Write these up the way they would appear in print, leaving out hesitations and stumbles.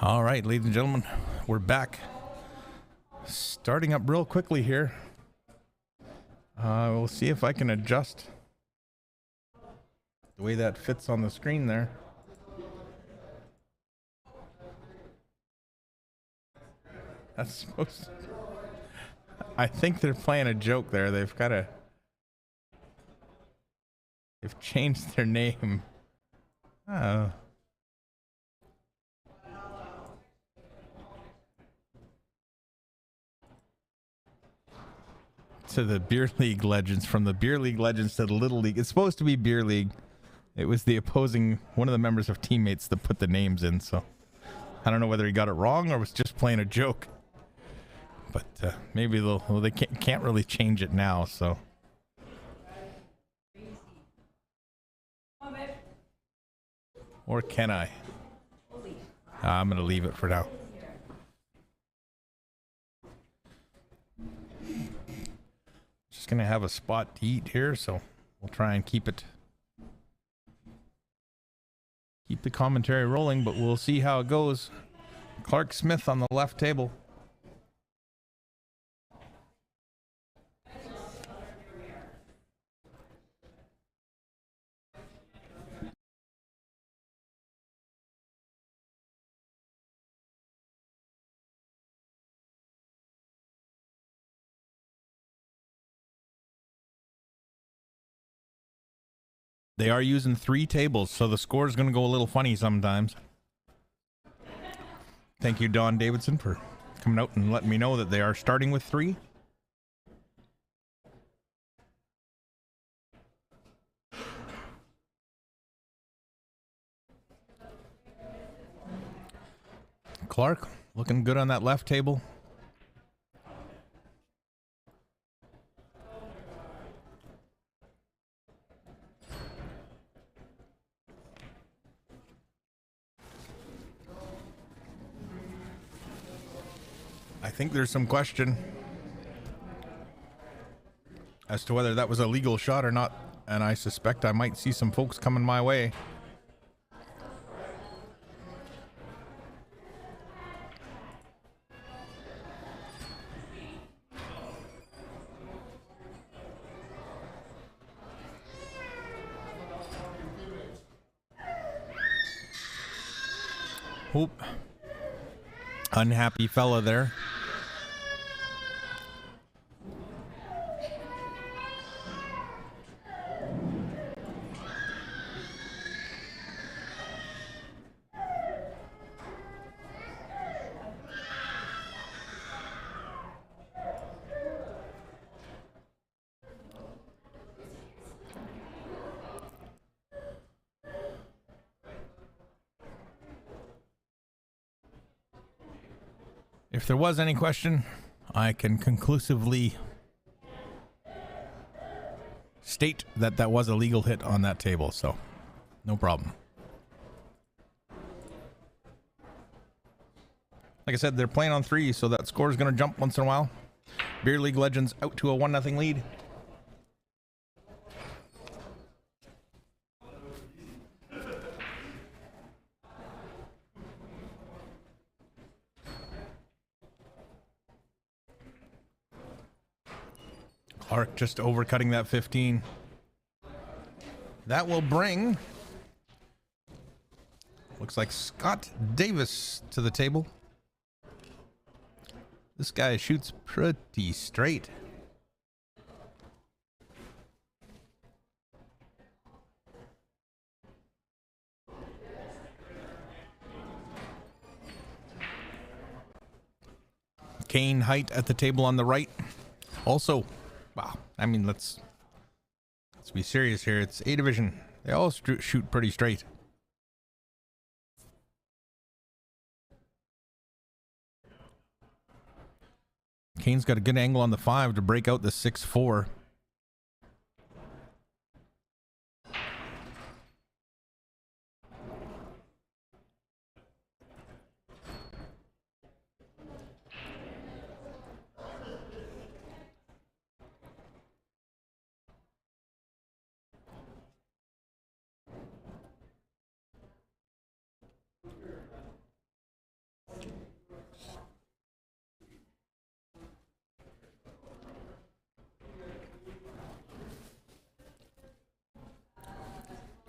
All right, ladies and gentlemen, we're back. Starting up real quickly here. We'll see if I can adjust the way that fits on the screen there. That's supposed to... I think they're playing a joke there. They've changed their name. To the Beer League Legends, from the Beer League Legends to the Little League. It's supposed to be Beer League. It was the opposing, one of the members of teammates that put the names in, so I don't know whether he got it wrong or was just playing a joke. But maybe they can't really change it now, so. Or can I? I'm going to leave it for now. Just going to have a spot to eat here, so we'll try and keep the commentary rolling, but we'll see how it goes. Clark Smith on the left table. They are using 3 tables, so the score is going to go a little funny sometimes. Thank you, Don Davidson, for coming out and letting me know that they are starting with 3. Clark, looking good on that left table. I think there's some question as to whether that was a legal shot or not, and I suspect I might see some folks coming my way. Oop. Unhappy fella there. If there was any question, I can conclusively state that that was a legal hit on that table, so no problem. Like I said, they're playing on 3, so that score is going to jump once in a while. Beer League Legends out to a 1-0 lead. Clark just overcutting that 15. That will bring, looks like, Scott Davis to the table. This guy shoots pretty straight. Kane Height at the table on the right. Also, wow, I mean, let's be serious here. It's A division. They all shoot pretty straight. Kane's got a good angle on the 5 to break out the 6-4.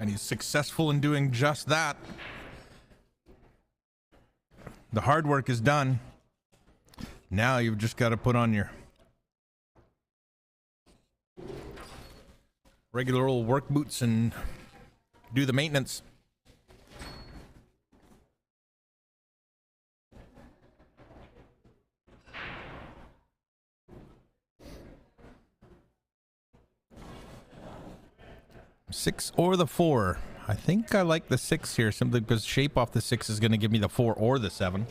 And he's successful in doing just that. The hard work is done. Now you've just got to put on your regular old work boots and do the maintenance. Six or the 4. I think I like the 6 here simply because shape off the 6 is going to give me the 4 or the 7.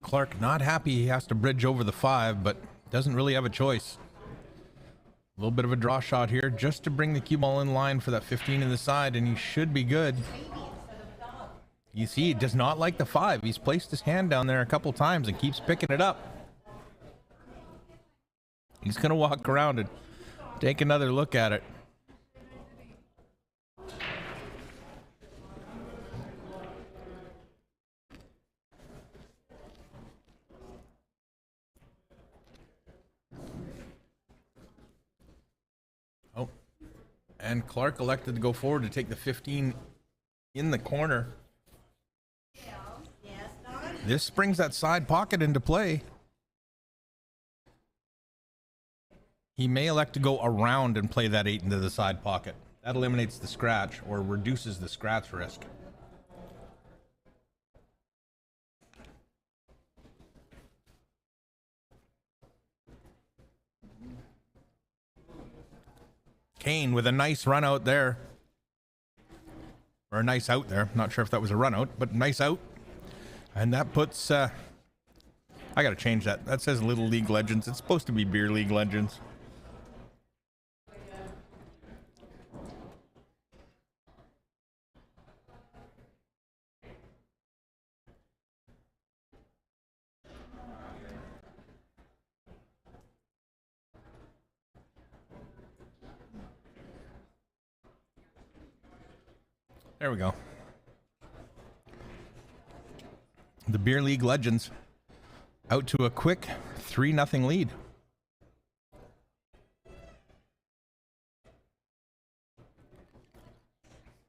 Clark not happy he has to bridge over the 5, but doesn't really have a choice. A little bit of a draw shot here just to bring the cue ball in line for that 15 in the side, and he should be good. You see, he does not like the 5. He's placed his hand down there a couple times and keeps picking it up. He's going to walk around and take another look at it. Oh, and Clark elected to go forward to take the 15 in the corner. This brings that side pocket into play. He may elect to go around and play that 8 into the side pocket. That eliminates the scratch or reduces the scratch risk. Kane with a nice run out there. Or a nice out there. Not sure if that was a run out, but nice out. And that puts, I gotta change that. That says Little League Legends. It's supposed to be Beer League Legends. There we go. The Beer League Legends out to a quick 3-0 lead.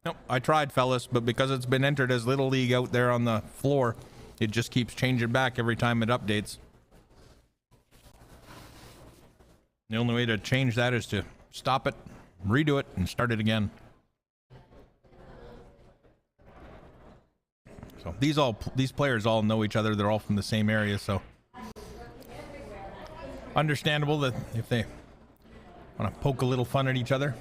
Nope, I tried, fellas, but because it's been entered as Little League out there on the floor, it just keeps changing back every time it updates. The only way to change that is to stop it, redo it, and start it again. So these players all know each other. They're all from the same area, so understandable that if they want to poke a little fun at each other.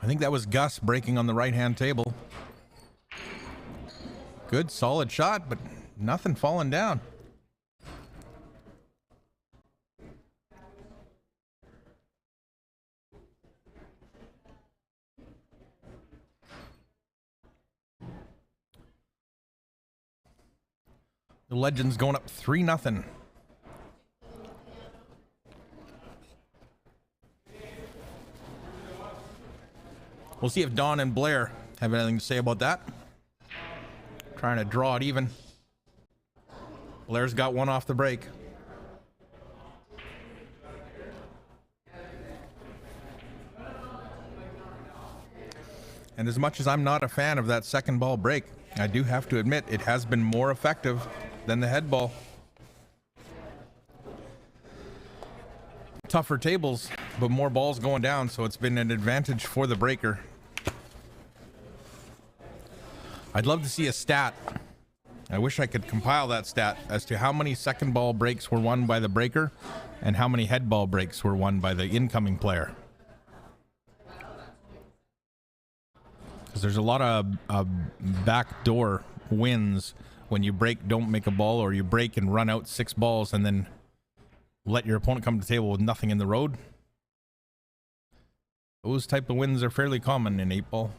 I think that was Gus breaking on the right-hand table. Good, solid shot, but nothing falling down. The Legends going up 3-0. We'll see if Don and Blair have anything to say about that. Trying to draw it even. Blair's got one off the break. And as much as I'm not a fan of that second ball break, I do have to admit it has been more effective than the head ball. Tougher tables, but more balls going down, so it's been an advantage for the breaker. I'd love to see a stat. I wish I could compile that stat as to how many second ball breaks were won by the breaker and how many head ball breaks were won by the incoming player. Because there's a lot of backdoor wins when you break, don't make a ball, or you break and run out 6 balls and then let your opponent come to the table with nothing in the road. Those type of wins are fairly common in 8-ball.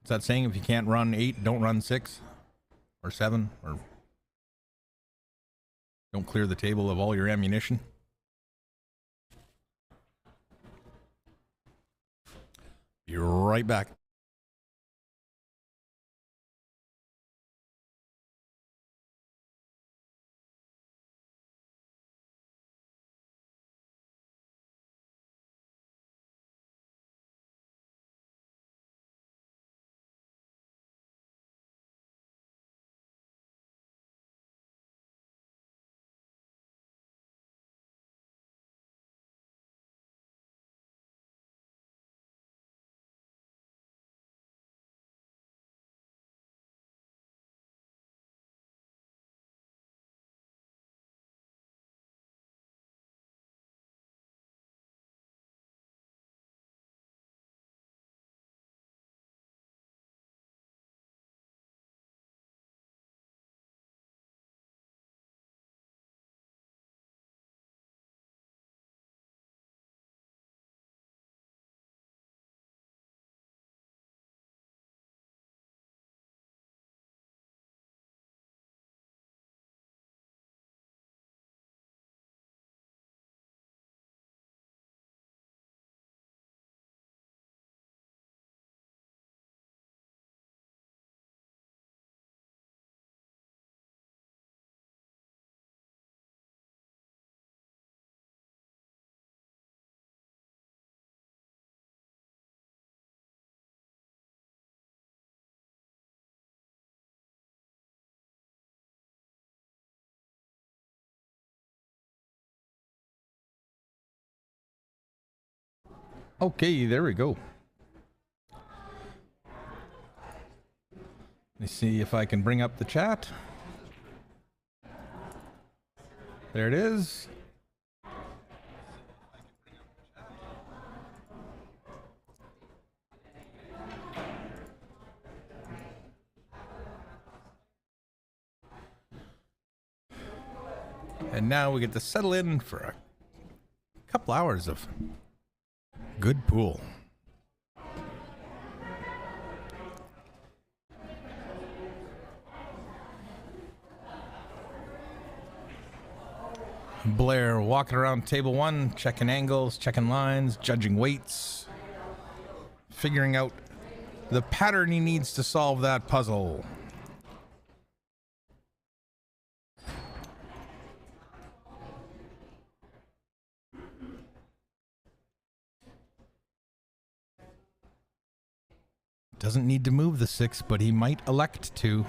What's that saying? If you can't run 8, don't run 6 or 7, or don't clear the table of all your ammunition. Be right back. Okay, there we go. Let me see if I can bring up the chat. There it is. And now we get to settle in for a couple hours of good pool. Blair walking around table 1, checking angles, checking lines, judging weights, figuring out the pattern he needs to solve that puzzle. Doesn't need to move the 6, but he might elect to.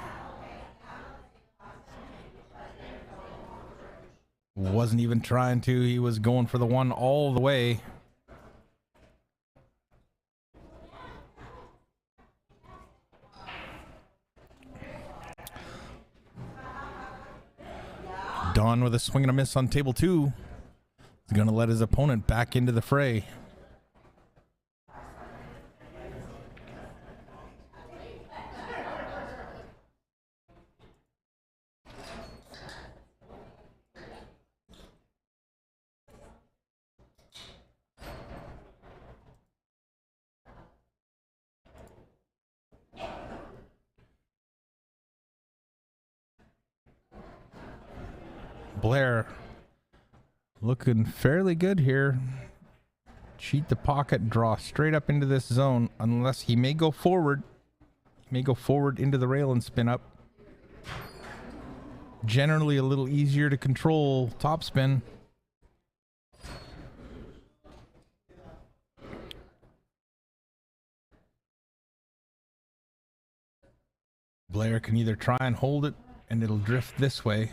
Wasn't even trying to. He was going for the 1 all the way. Don with a swing and a miss on table 2. He's going to let his opponent back into the fray. Blair looking fairly good here. Cheat the pocket, draw straight up into this zone, unless he may go forward. He may go forward into the rail and spin up. Generally a little easier to control topspin. Blair can either try and hold it and it'll drift this way,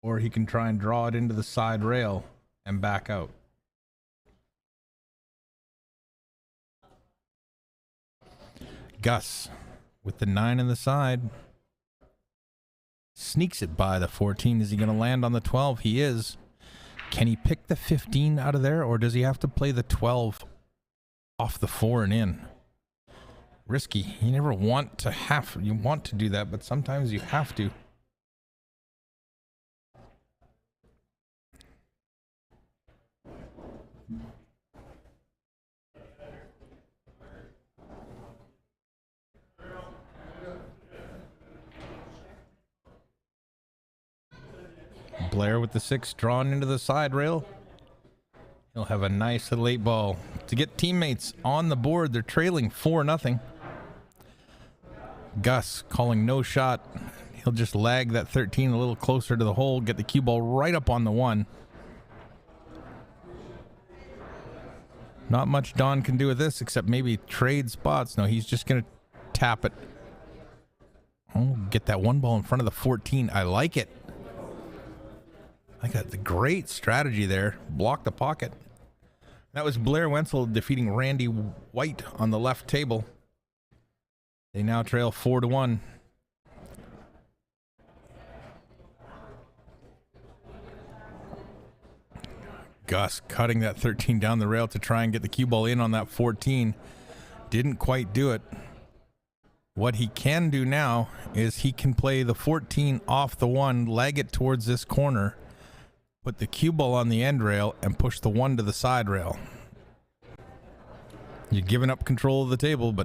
or he can try and draw it into the side rail and back out. Gus with the 9 in the side. Sneaks it by the 14. Is he going to land on the 12? He is. Can he pick the 15 out of there, or does he have to play the 12 off the 4 and in? risky. You never want to you want to do that, but sometimes you have to. Blair with the 6 drawn into the side rail. He'll have a nice little 8 ball to get teammates on the board. They're trailing 4-0. Gus calling no shot. He'll just lag that 13 a little closer to the hole, get the cue ball right up on the 1. Not much Don can do with this except maybe trade spots. No, he's just going to tap it. Oh, get that 1 ball in front of the 14. I like it. I got the great strategy there. Block the pocket. That was Blair Wenzel defeating Randy White on the left table. They now trail 4-1. Gus cutting that 13 down the rail to try and get the cue ball in on that 14. Didn't quite do it. What he can do now is he can play the 14 off the 1, lag it towards this corner, put the cue ball on the end rail, and push the 1 to the side rail. You're giving up control of the table,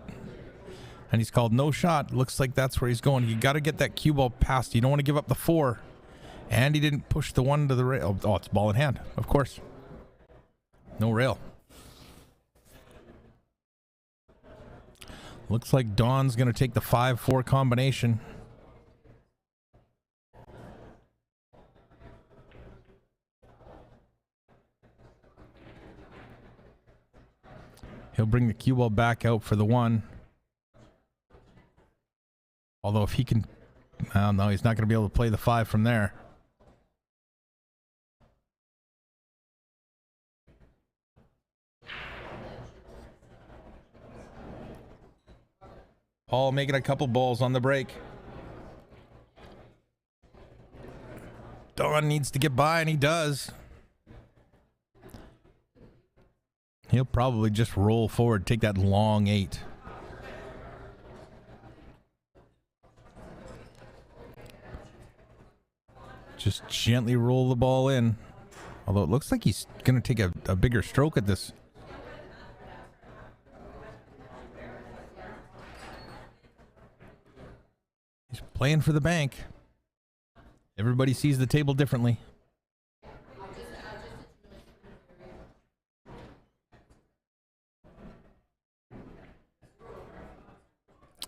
and he's called no shot. Looks like that's where he's going. You got to get that cue ball past. You don't want to give up the 4. And he didn't push the 1 to the rail. Oh, it's ball in hand, of course. No rail. Looks like Don's going to take the 5-4 combination. He'll bring the cue ball back out for the 1. Although if he can... Well, no, he's not going to be able to play the 5 from there. Paul making a couple balls on the break. Don needs to get by, and he does. He'll probably just roll forward, take that long 8. Just gently roll the ball in. Although it looks like he's going to take a bigger stroke at this. He's playing for the bank. Everybody sees the table differently.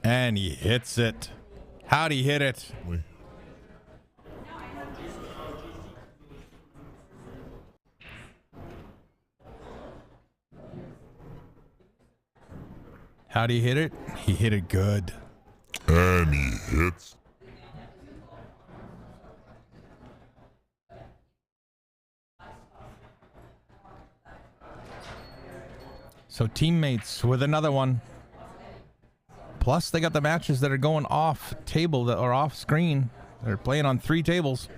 And he hits it. How'd he hit it? How'd he hit it? He hit it good. And he hits. So teammates with another one. Plus, they got the matches that are going off table, that are off screen. They're playing on 3 tables.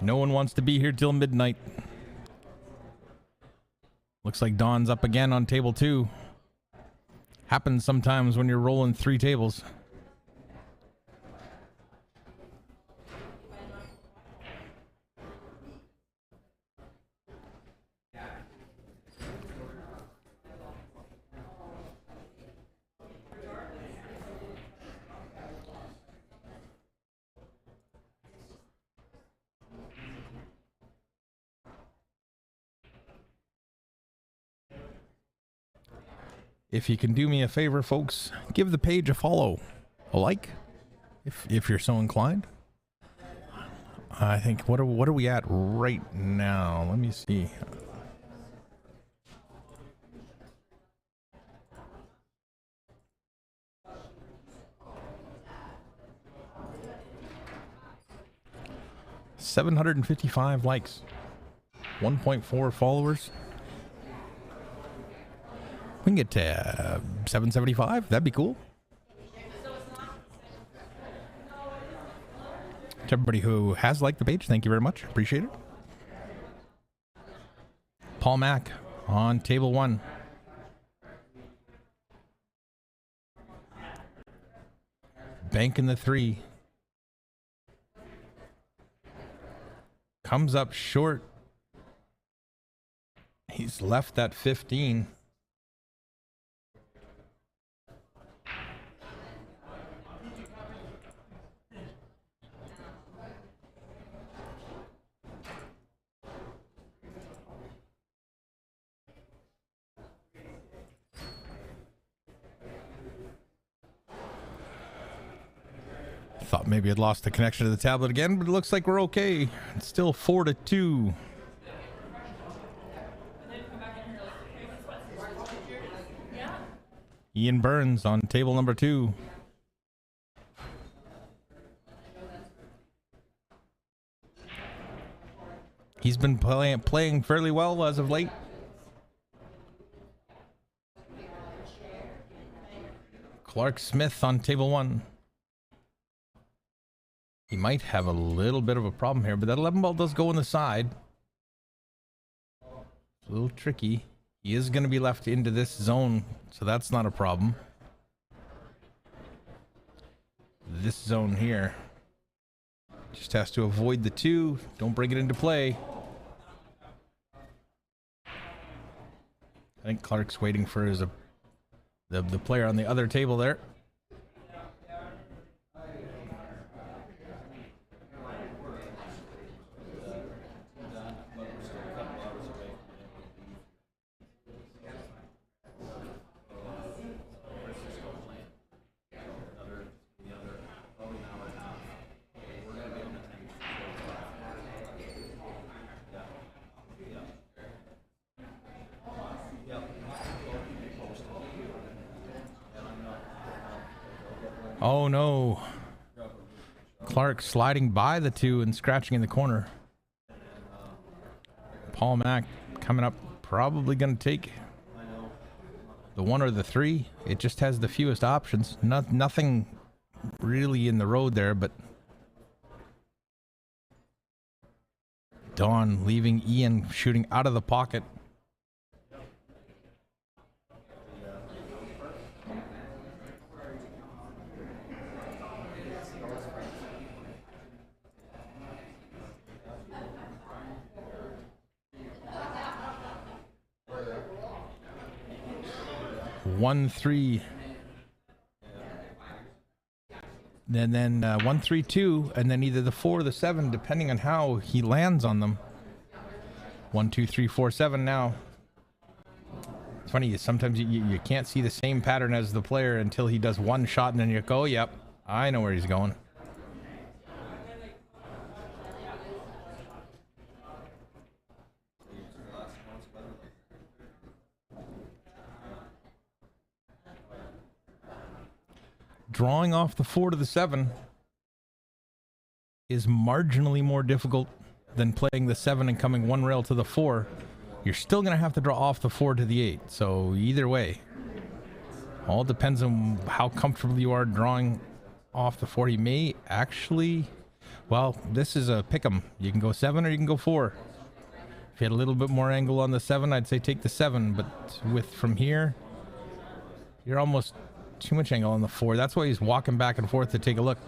No one wants to be here till midnight. Looks like Don's up again on table 2. Happens sometimes when you're rolling 3 tables. If you can do me a favor, folks, give the page a follow, a like, if you're so inclined. I think, what are we at right now? Let me see. $755 likes, 1.4 followers. We can get to 775. That'd be cool. To everybody who has liked the page, thank you very much. Appreciate it. Paul Mack on table 1. banking the 3. Comes up short. He's left that 15. Thought maybe I'd lost the connection to the tablet again, but it looks like we're okay. It's still 4-2. Ian Burns on table number 2. He's been playing fairly well as of late. Clark Smith on table 1. He might have a little bit of a problem here, but that 11 ball does go on the side. It's a little tricky. He is going to be left into this zone, so that's not a problem. This zone here. Just has to avoid the 2. Don't bring it into play. I think Clark's waiting for his the player on the other table there. Oh no. Clark sliding by the 2 and scratching in the corner. Paul Mack coming up, probably going to take the 1 or the 3. It just has the fewest options. Nothing really in the road there, but Don leaving Ian shooting out of the pocket. One, 3. And then 1, 3, 2, and then either the 4 or the 7, depending on how he lands on them. 1, 2, 3, 4, 7 now. It's funny, sometimes you can't see the same pattern as the player until he does one shot, and then you go, oh, yep, I know where he's going. Drawing off the 4 to the 7 is marginally more difficult than playing the 7 and coming 1 rail to the 4. You're still going to have to draw off the 4 to the 8. So either way, all depends on how comfortable you are drawing off the 4. He may actually, well, this is a pick 'em. You can go 7 or you can go 4. If you had a little bit more angle on the 7, I'd say take the 7. But with from here, you're almost too much angle on the 4. That's why he's walking back and forth to take a look.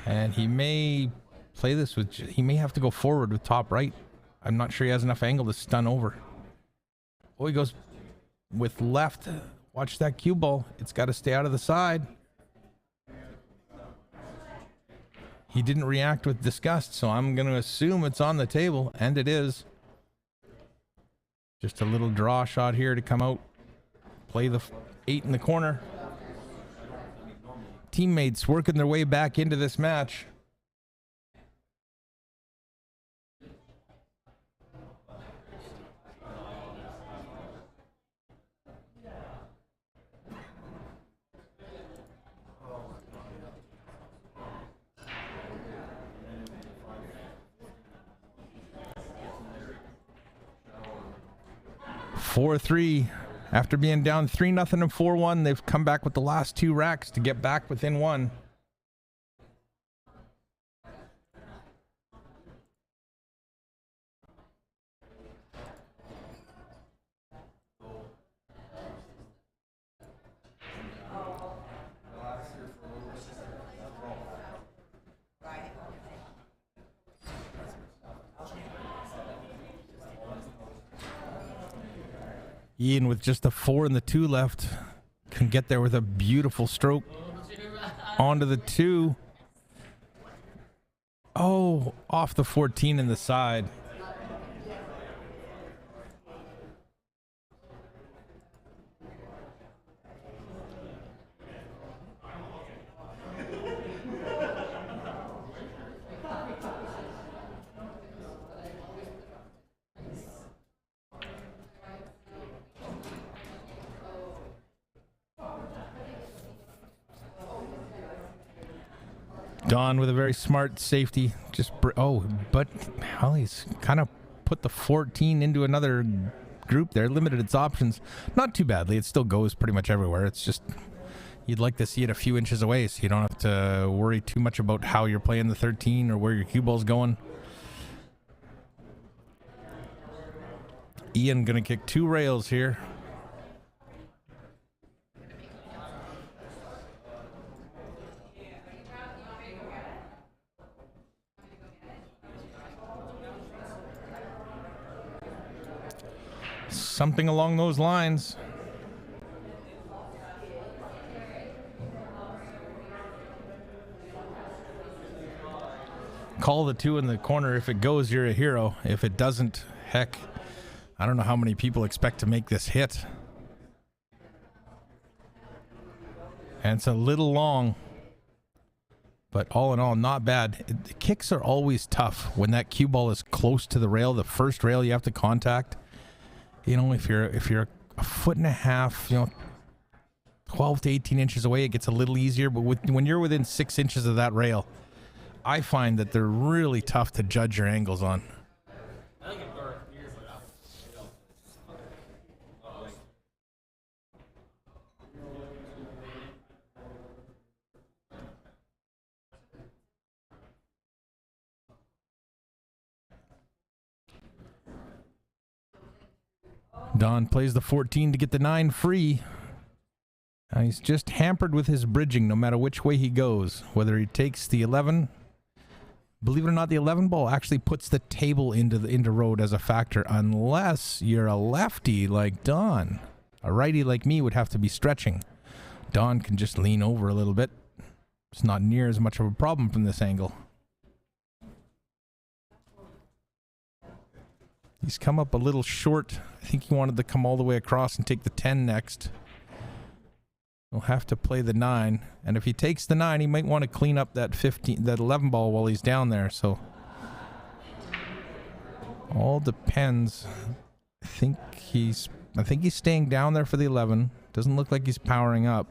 And he may play this with, he may have to go forward with top right. I'm not sure he has enough angle to stun over. Oh, he goes with left. Watch that cue ball. It's got to stay out of the side. He didn't react with disgust, so I'm going to assume it's on the table, and it is. Just a little draw shot here to come out. Play the 8 in the corner. Teammates working their way back into this match. Four, 3. After being down 3-0 and 4-1, they've come back with the last 2 racks to get back within 1. Ian with just the 4 and the 2 left can get there with a beautiful stroke onto the 2. Oh, off the 14 in the side. Don with a very smart safety. But Holly's kind of put the 14 into another group there, limited its options. Not too badly. It still goes pretty much everywhere. It's just you'd like to see it a few inches away so you don't have to worry too much about how you're playing the 13 or where your cue ball's going. Ian gonna kick 2 rails here. Something along those lines. Call the 2 in the corner. If it goes, you're a hero. If it doesn't, heck, I don't know how many people expect to make this hit. And it's a little long, but all in all, not bad. The kicks are always tough when that cue ball is close to the rail, the first rail you have to contact. You know, if you're a foot and a half, 12 to 18 inches away, it gets a little easier. But when you're within 6 inches of that rail, I find that they're really tough to judge your angles on. Don plays the 14 to get the 9 free. Now he's just hampered with his bridging no matter which way he goes. Whether he takes the 11, believe it or not, the 11 ball actually puts the table into road as a factor, unless you're a lefty like Don. A righty like me would have to be stretching. Don can just lean over a little bit. It's not near as much of a problem from this angle. He's come up a little short. I think he wanted to come all the way across and take the 10 next. He'll have to play the 9. And if he takes the 9, he might want to clean up that 11 ball while he's down there. So all depends. I think he's staying down there for the 11. Doesn't look like he's powering up.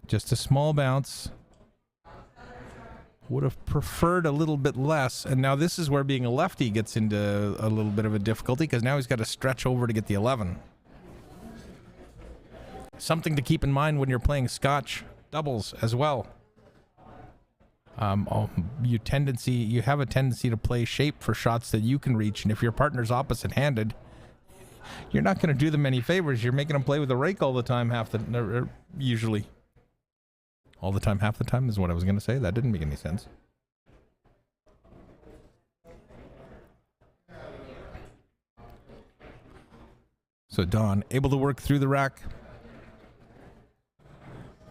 Just a small bounce. Would have preferred a little bit less. And now this is where being a lefty gets into a little bit of a difficulty, because now he's got to stretch over to get the 11. Something to keep in mind when you're playing Scotch doubles as well. You have a tendency to play shape for shots that you can reach, and if your partner's opposite-handed, you're not going to do them any favors. You're making them play with a rake all the time, usually. All the time, half the time is what I was going to say. That didn't make any sense. So Don, able to work through the rack.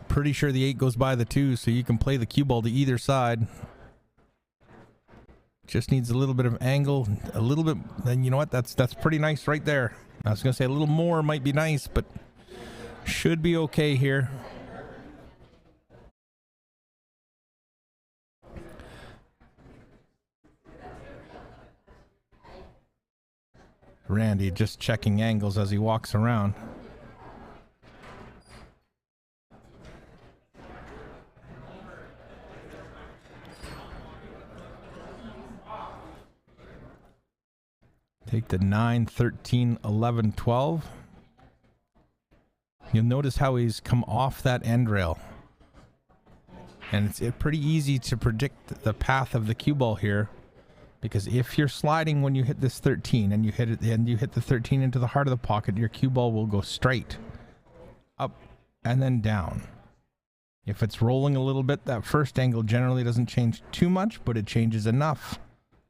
Pretty sure the 8 goes by the 2, so you can play the cue ball to either side. Just needs a little bit of angle, a little bit, and you know what? That's pretty nice right there. I was going to say a little more might be nice, but should be okay here. Randy just checking angles as he walks around. Take the 9, 13, 11, 12. You'll notice how he's come off that end rail. And it's pretty easy to predict the path of the cue ball here. Because if you're sliding when you hit this 13 and you hit the 13 into the heart of the pocket, your cue ball will go straight up and then down. If it's rolling a little bit, that first angle generally doesn't change too much, but it changes enough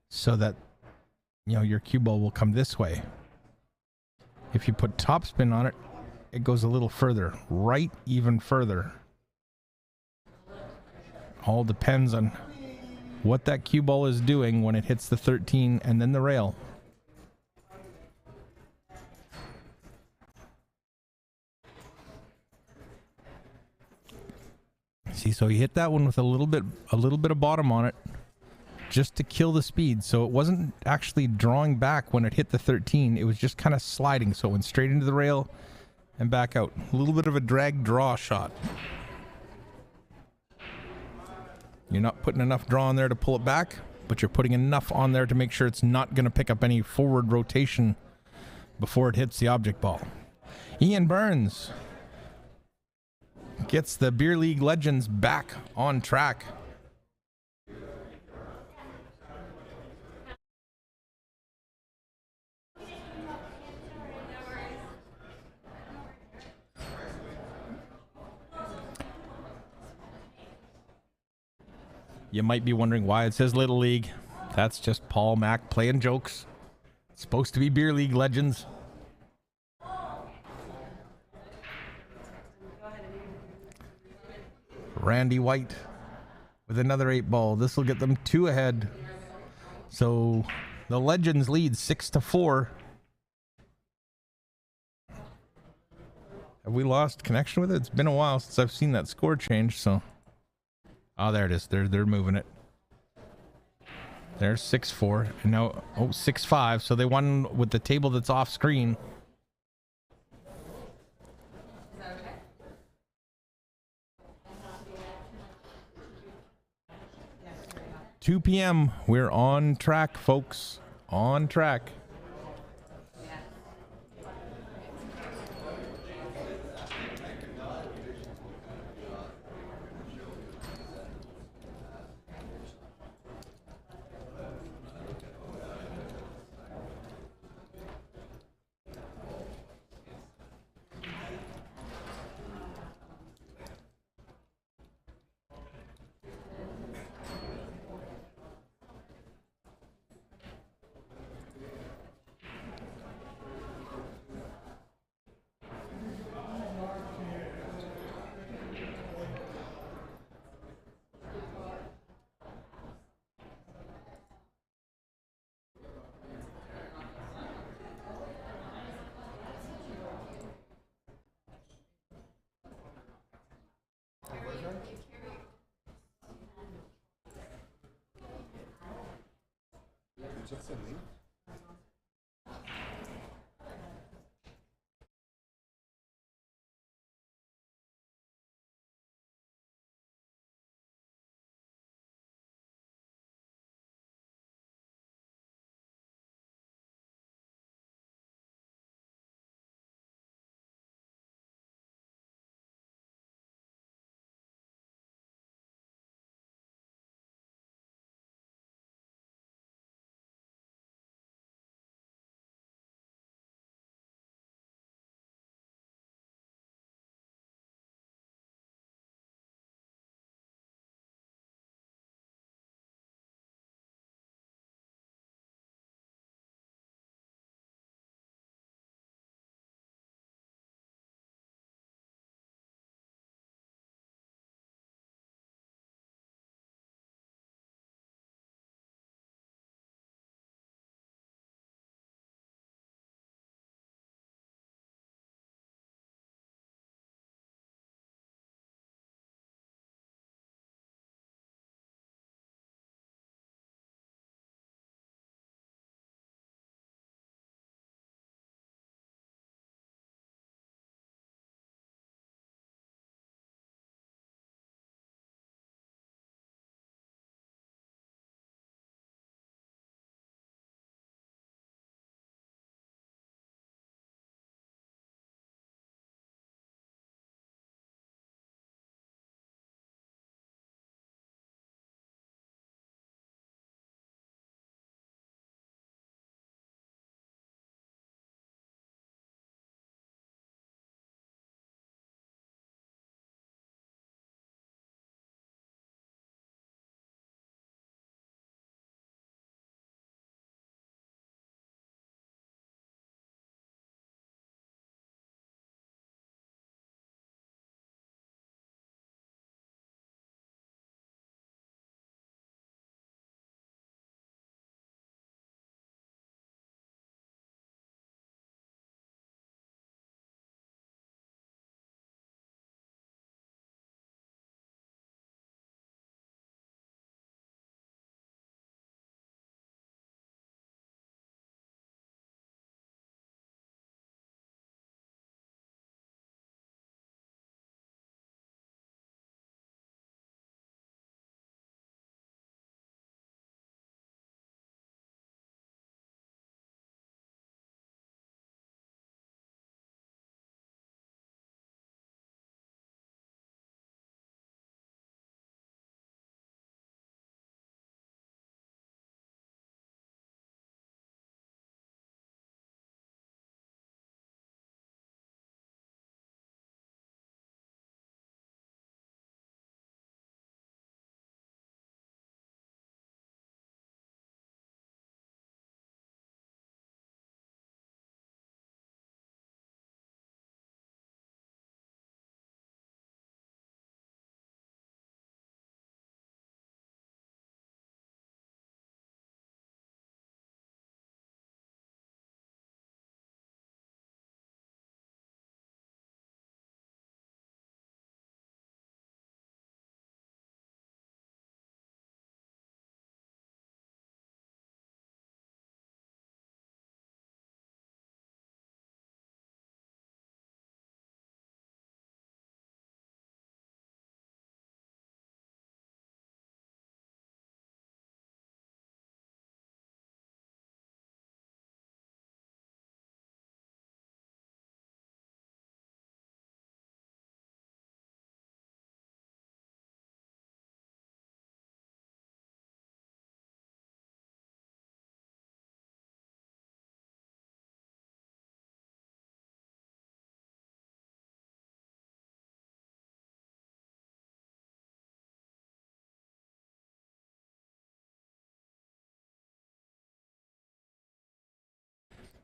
so that you know, your cue ball will come this way. If you put topspin on it, it goes a little further, right, even further. All depends on what that cue ball is doing when it hits the 13 and then the rail. See, so he hit that one with a little bit of bottom on it, just to kill the speed. So it wasn't actually drawing back when it hit the 13. It was just kind of sliding. So it went straight into the rail and back out. A little bit of a drag draw shot. You're not putting enough draw on there to pull it back, but you're putting enough on there to make sure it's not going to pick up any forward rotation before it hits the object ball. Ian Burns gets the Beer League Legends back on track. You might be wondering why it says Little League. That's just Paul Mack playing jokes. It's supposed to be Beer League Legends. Randy White with another 8-ball. This will get them 2 ahead. So the Legends lead 6-4. Have we lost connection with it? It's been a while since I've seen that score change, so. Oh, there it is. They're moving it. There's 6-4. And now, 6-5. So they won with the table that's off screen. Is that okay? 2 p.m. We're on track, folks. On track. Just a link.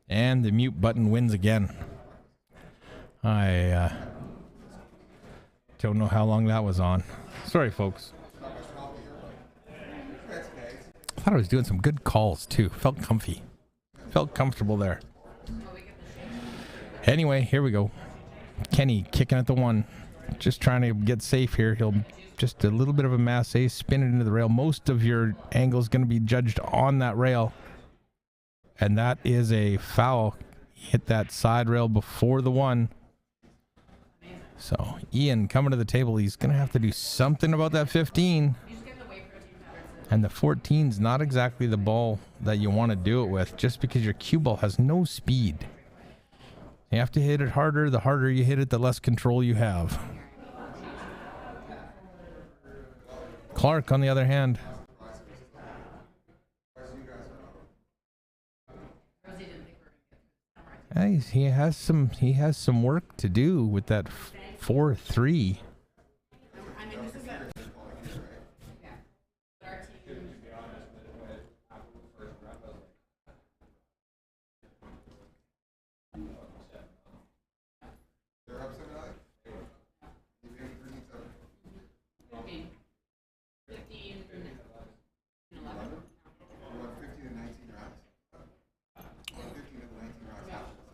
And the mute button wins again. I don't know how long that was on. Sorry, folks. I thought I was doing some good calls, too. Felt comfy. Felt comfortable there. Anyway, here we go. Kenny kicking at the 1. Just trying to get safe here. He'll just a little bit of a mass ace, spin it into the rail. Most of your angle is going to be judged on that rail. And that is a foul. Hit that side rail before the 1. So Ian coming to the table. He's going to have to do something about that 15. And the 14's not exactly the ball that you want to do it with, just because your cue ball has no speed. You have to hit it harder. The harder you hit it, the less control you have. Clark, on the other hand, he has some work to do with that 4-3.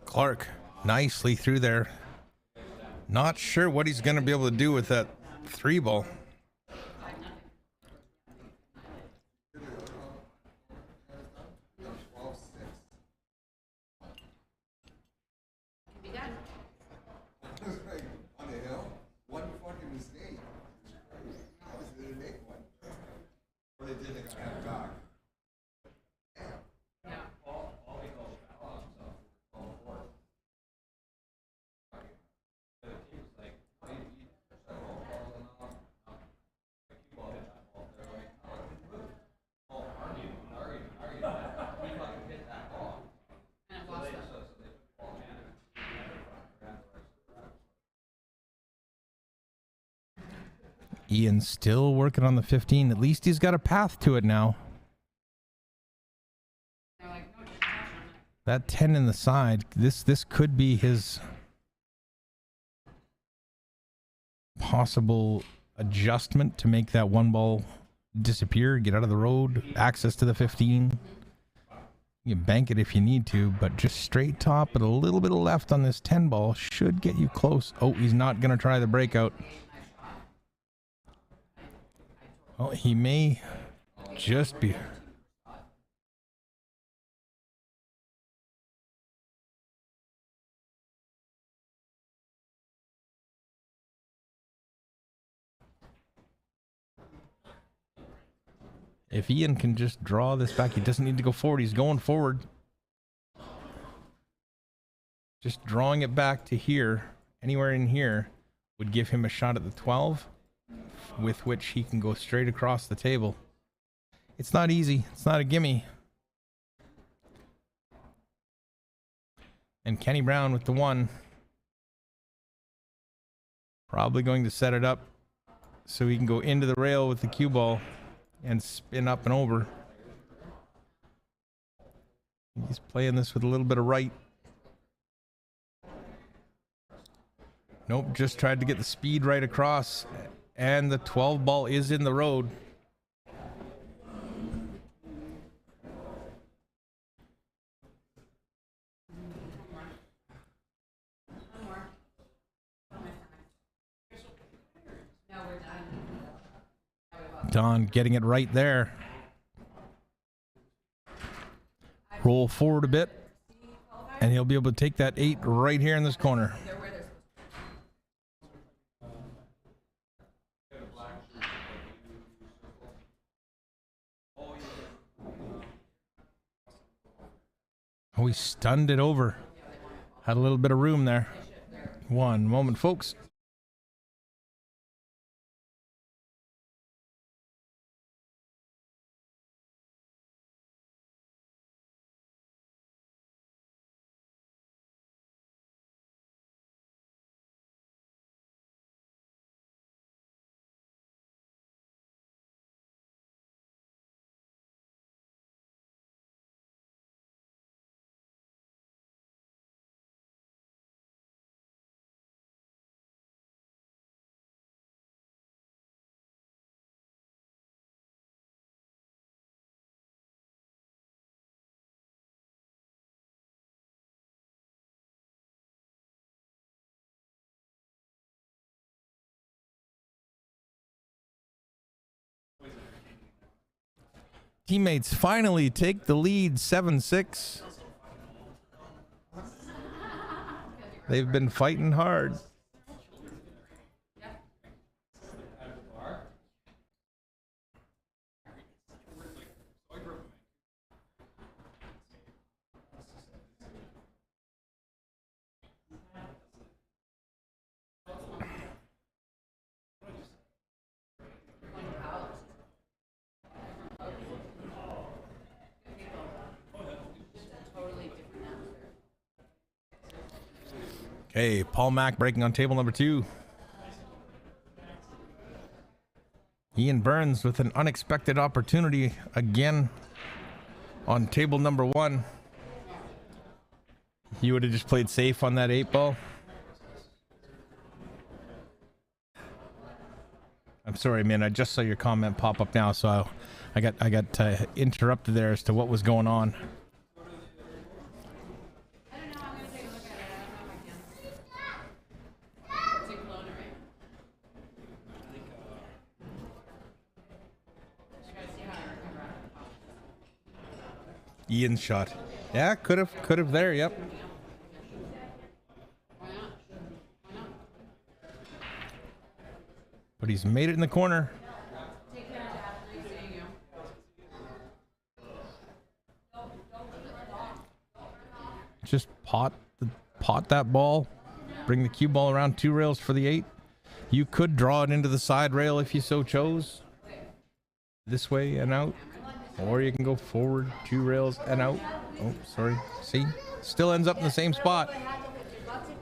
Clark nicely through there. Not sure what he's going to be able to do with that 3 ball. Ian's still working on the 15. At least he's got a path to it now. That 10 in the side, this could be his possible adjustment to make that 1 ball disappear, get out of the road, access to the 15. You can bank it if you need to, but just straight top and a little bit of left on this 10 ball should get you close. Oh, he's not going to try the breakout. Well, he may just be. If Ian can just draw this back, he doesn't need to go forward. He's going forward. Just drawing it back to here, anywhere in here, would give him a shot at the 12. With which he can go straight across the table. It's not easy. It's not a gimme. And Kenny Brown with the 1. Probably going to set it up so he can go into the rail with the cue ball and spin up and over. He's playing this with a little bit of right. Nope, just tried to get the speed right across. And the 12 ball is in the road. Don getting it right there. Roll forward a bit. And he'll be able to take that 8 right here in this corner. Oh, he stunned it over. Had a little bit of room there. One moment, folks. Teammates finally take the lead 7-6. They've been fighting hard. Okay, Paul Mack breaking on table number 2. Ian Burns with an unexpected opportunity again on table number 1. You would have just played safe on that 8-ball. I'm sorry, man. I just saw your comment pop up now, so I got interrupted there as to what was going on. Ian's shot. Yeah, could have there, yep. But he's made it in the corner. Just pot that ball. Bring the cue ball around 2 rails for the 8. You could draw it into the side rail if you so chose. This way and out. Or you can go forward 2 rails and out. Oh, sorry. See? Still ends up in the same spot.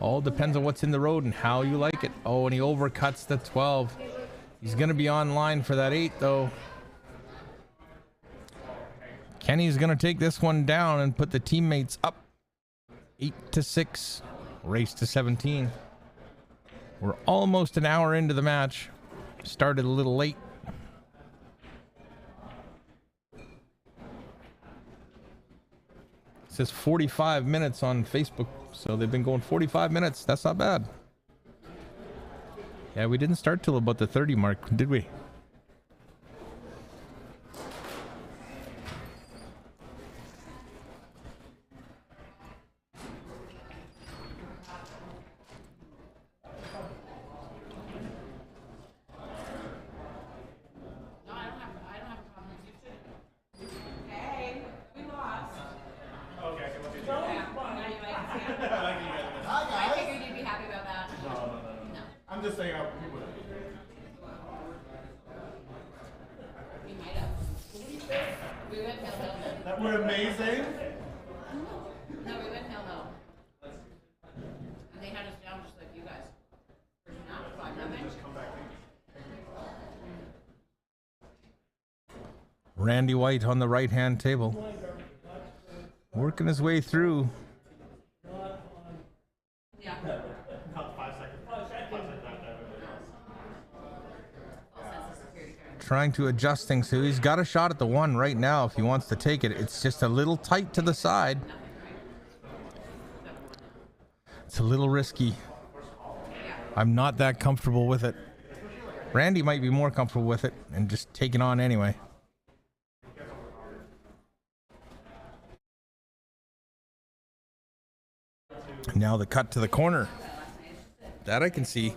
All depends on what's in the road and how you like it. Oh, and he overcuts the 12. He's going to be on line for that 8, though. Kenny's going to take this one down and put the teammates up 8-6. Race to 17. We're almost an hour into the match. Started a little late. It says 45 minutes on Facebook, so they've been going 45 minutes. That's not bad. Yeah, we didn't start till about the 30 mark, did we? Randy White on the right-hand table. Working his way through. Trying to adjust things. So he's got a shot at the 1 right now if he wants to take it. It's just a little tight to the side. It's a little risky. I'm not that comfortable with it. Randy might be more comfortable with it and just take it on anyway. Now the cut to the corner. That I can see.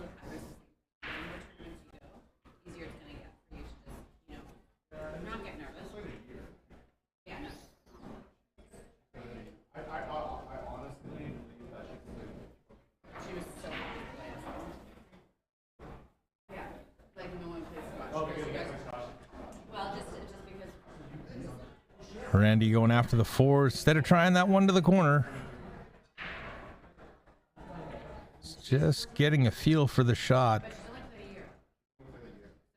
Randy going after the 4 instead of trying that one to the corner. Just getting a feel for the shot.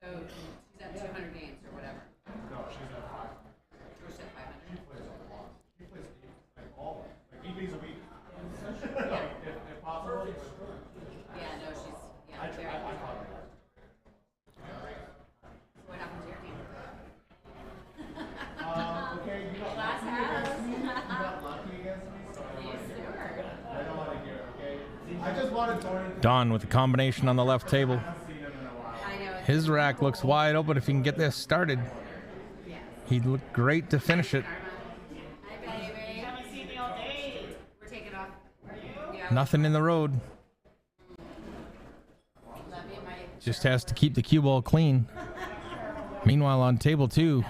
So she's at 200 games or whatever. No, she's at 5. She's at 500. She plays like all, like 8 days a week. Yeah. If possible. Yeah, no, she's, yeah. I caught her. What happened to your team? Okay, you got last house. You got lucky against me, so I don't want to hear it, okay? I just wanted to. Don with the combination on the left table. His rack looks wide open if he can get this started. He looked great to finish it. Hi, baby. Haven't seen you all day. We're taking off. Yeah. Nothing in the road. Love you, Mike. Just has to keep the cue ball clean. Meanwhile, on table 2,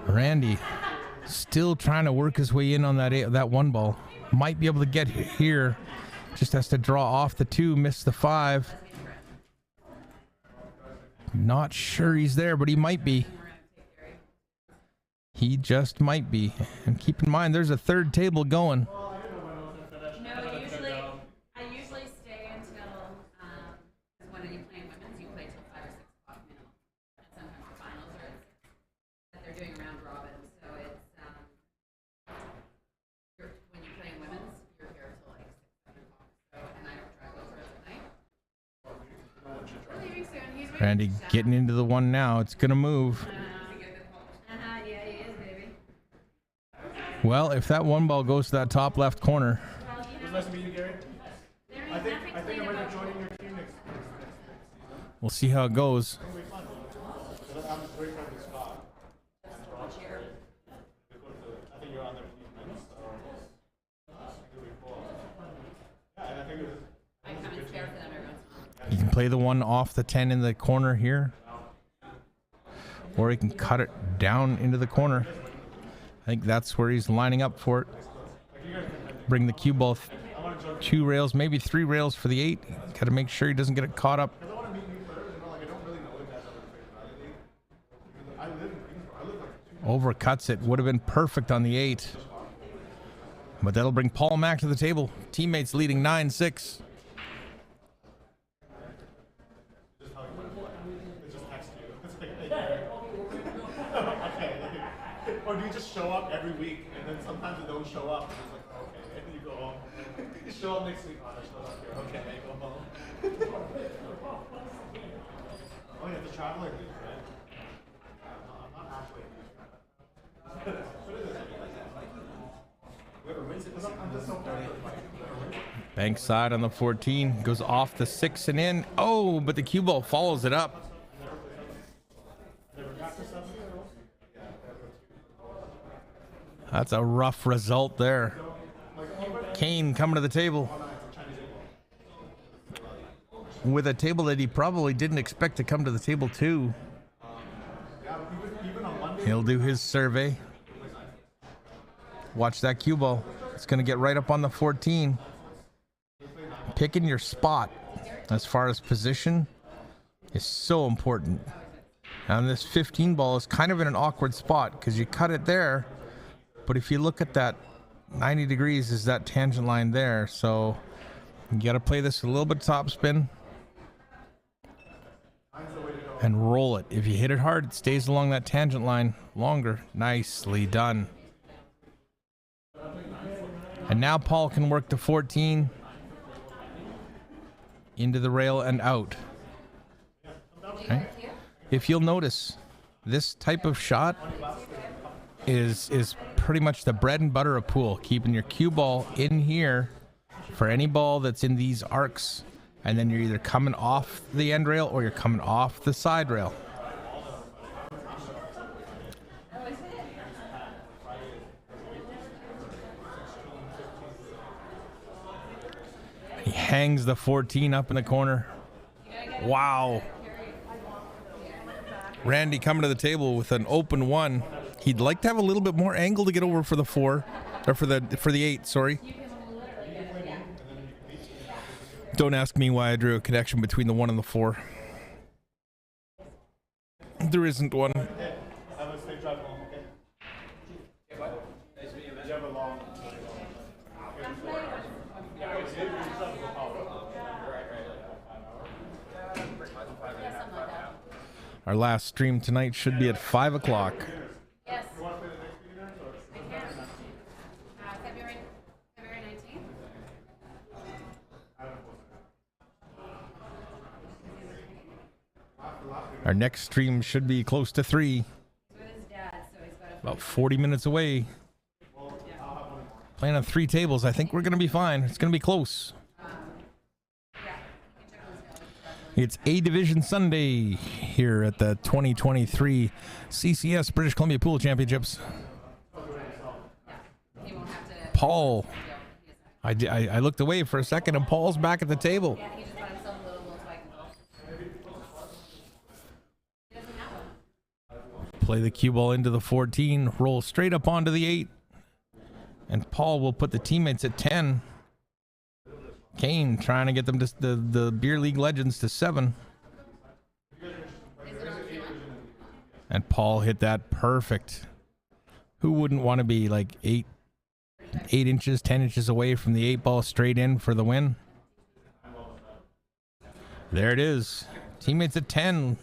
Randy still trying to work his way in on that 1 ball. Might be able to get here. Just has to draw off the 2, miss the 5. Not sure he's there, but he might be. He just might be. And keep in mind, there's a 3rd table going. No, I usually stay until, when are you playing women's? You play till 5 or 6 o'clock minimum. And sometimes the finals are that they're doing round robin. So it's, when you play in women's, you're here till like 6, 7 o'clock. So, and I don't drive over at night. We're leaving soon. He's ready. Randy getting into the 1 now. It's going to move. Yeah, he is, baby. Well, if that 1 ball goes to that top left corner, Well, It was nice to meet you, Gary. I think I'm going to join your team next season. we'll see how it goes. It'll be fun. I'm a great friend with Scott. I think you're on their team, right? So I think it'll be cool. Yeah, and I think it was. I come and spare for them every once in a while. You can play the 1 off the 10 in the corner here, or he can cut it down into the corner. I think that's where he's lining up for it. Bring the cue ball 2 rails, maybe 3 rails for the 8. Got to make sure he doesn't get it caught up. I want to meet new players, and like I don't really know you guys other than I live in Greensboro. I live like 2 Overcuts it. Would have been perfect on the 8. But that'll bring Paul Mack to the table. Teammates leading 9-6. Or do you just show up every week and then sometimes you don't show up and it's like, okay, and you go home. You show up next week, oh, I show up here, okay, I go home. Oh, you have to travel like this, right? I'm not halfway. I'm just so proud. Bank side on the 14. Goes off the 6 and in. Oh, but the cue ball follows it up. That's a rough result there. Kane coming to the table with a table that he probably didn't expect to come to the table to. He'll do his survey. Watch that cue ball. It's going to get right up on the 14. Picking your spot as far as position is so important. And this 15 ball is kind of in an awkward spot because you cut it there. But if you look at that, 90 degrees is that tangent line there. So you got to play this a little bit top spin and roll it. If you hit it hard, it stays along that tangent line longer. Nicely done. And now Paul can work the 14 into the rail and out. Okay. If you'll notice, this type of shot is pretty much the bread and butter of pool. Keeping your cue ball in here for any ball that's in these arcs, and then you're either coming off the end rail or you're coming off the side rail. He hangs the 14 up in the corner. Wow. Randy coming to the table with an open 1. He'd like to have a little bit more angle to get over for the 4, or for the 8, sorry. Don't ask me why I drew a connection between the 1 and the 4. There isn't one. Have a safe drive home, okay? You have a long. Our last stream tonight should be at 5 o'clock. Yes. You want to play the next beginners or? I can. February 19th. Our next stream should be close to 3. With his dad, so he's got About 40 minutes away. Playing on 3 tables. I think we're going to be fine. It's going to be close. It's A Division Sunday here at the 2023 CCS British Columbia Pool Championships. He won't have to. Paul, I looked away for a second, and Paul's back at the table. Yeah, he just bought himself a little Volkswagen Golf. He doesn't have one. Play the cue ball into the 14, roll straight up onto the 8, and Paul will put the teammates at 10. Kane trying to get them to the Beer League Legends to 7. And Paul hit that perfect. Who wouldn't want to be like 8 inches, 10 inches away from the 8 ball straight in for the win? There it is. Teammates at 10.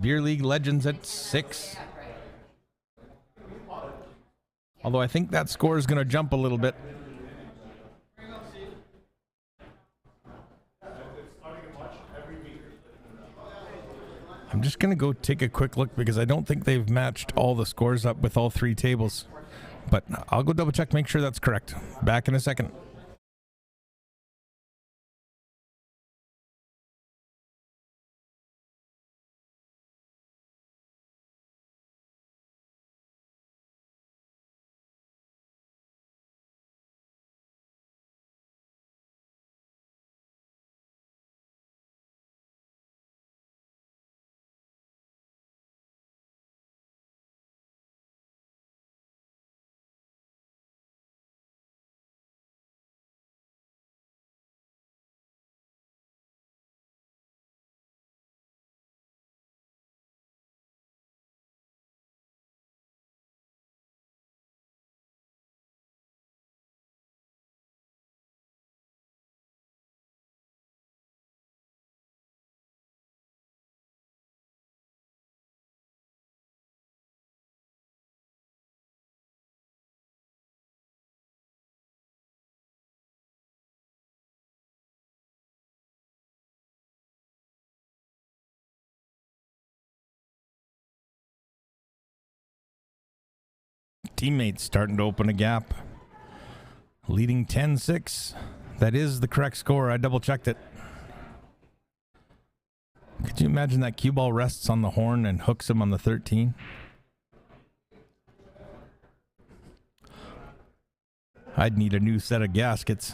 Beer League Legends at 6. Although I think that score is going to jump a little bit. I'm just going to go take a quick look because I don't think they've matched all the scores up with all 3 tables. But I'll go double check, make sure that's correct. Back in a second. Teammates starting to open a gap. Leading 10-6. That is the correct score. I double checked it. Could you imagine that cue ball rests on the horn and hooks him on the 13? I'd need a new set of gaskets.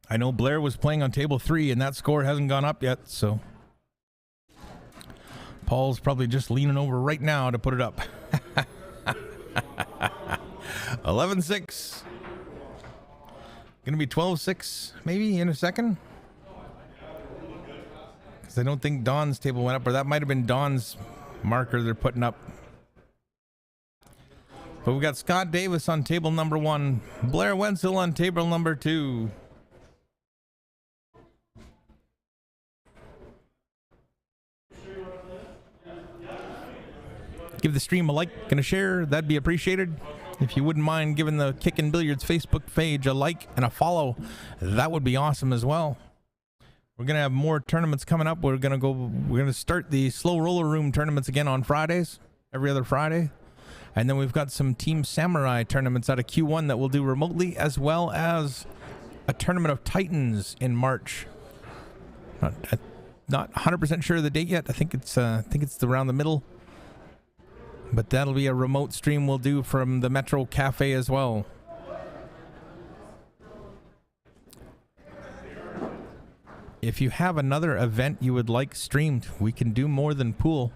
I know Blair was playing on table 3 and that score hasn't gone up yet, so Paul's probably just leaning over right now to put it up. 11-6. Gonna be 12-6 maybe in a second. Because I don't think Don's table went up, or that might have been Don's marker they're putting up. But we got Scott Davis on table number 1, Blair Wenzel on table number 2. Give the stream a like and a share. That'd be appreciated. If you wouldn't mind giving the Kickin' Billiards Facebook page a like and a follow, that would be awesome as well. We're going to have more tournaments coming up. We're going to start the Slow Roller Room tournaments again on Fridays, every other Friday. And then we've got some Team Samurai tournaments out of Q1 that we'll do remotely, as well as a Tournament of Titans in March. Not 100% sure of the date yet. I think it's around the middle. But that'll be a remote stream we'll do from the Metro Cafe as well. If you have another event you would like streamed, we can do more than pool.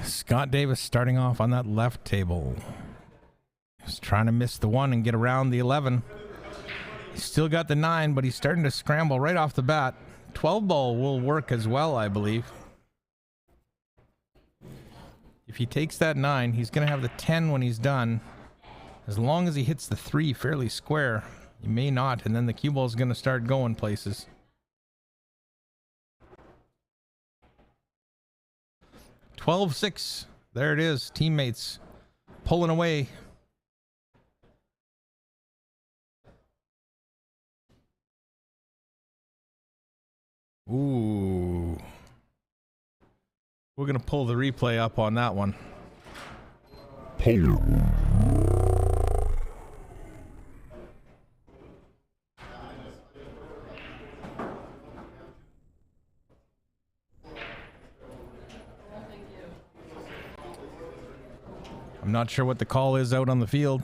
Scott Davis starting off on that left table. He's trying to miss the 1 and get around the 11. He's still got the 9, but he's starting to scramble right off the bat. 12 ball will work as well, I believe. If he takes that 9, he's going to have the 10 when he's done. As long as he hits the 3 fairly square. He may not, and then the cue ball is going to start going places. $12-6. There it is. Teammates pulling away. Ooh. We're going to pull the replay up on that one. I'm not sure what the call is out on the field.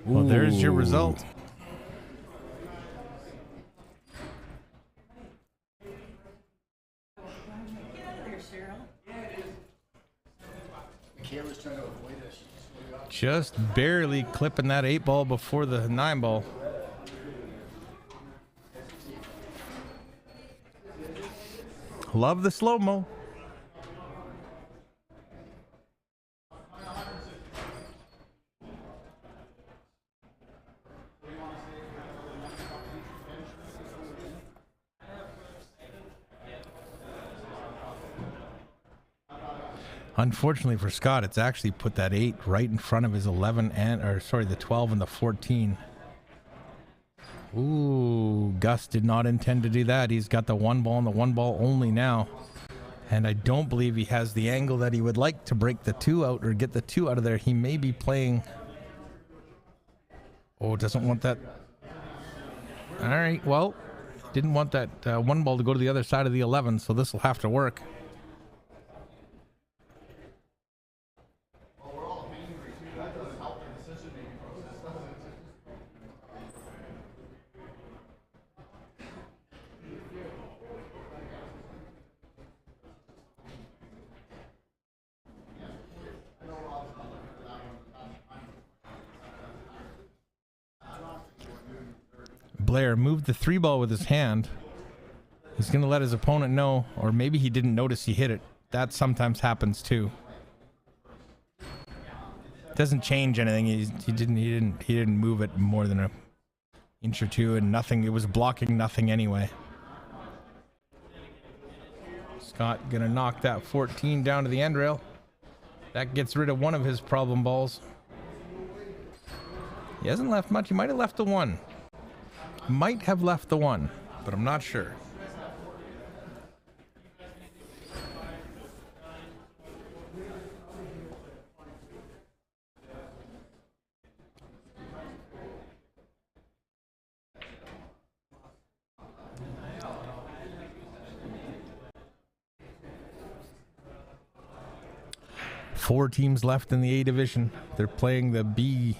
Well, there's your result. Just barely clipping that 8 ball before the 9 ball. Love the slow-mo. Unfortunately for Scott, it's actually put that 8 right in front of his 11 and, or sorry, the 12 and the 14. Ooh, Gus did not intend to do that. He's got the 1 ball and the 1 ball only now. And I don't believe he has the angle that he would like to break the 2 out or get the 2 out of there. He may be playing. Oh, doesn't want that. All right, well, didn't want that 1 ball to go to the other side of the 11, so this will have to work. Blair moved the 3 ball with his hand. He's going to let his opponent know, or maybe he didn't notice he hit it. That sometimes happens too. Doesn't change anything. He didn't move it more than an inch or 2, and nothing. It was blocking nothing anyway. Scott gonna knock that 14 down to the end rail. That gets rid of one of his problem balls. He hasn't left much. He might have left the 1. Might have left the 1, but I'm not sure. Four teams left in the A division. They're playing the B.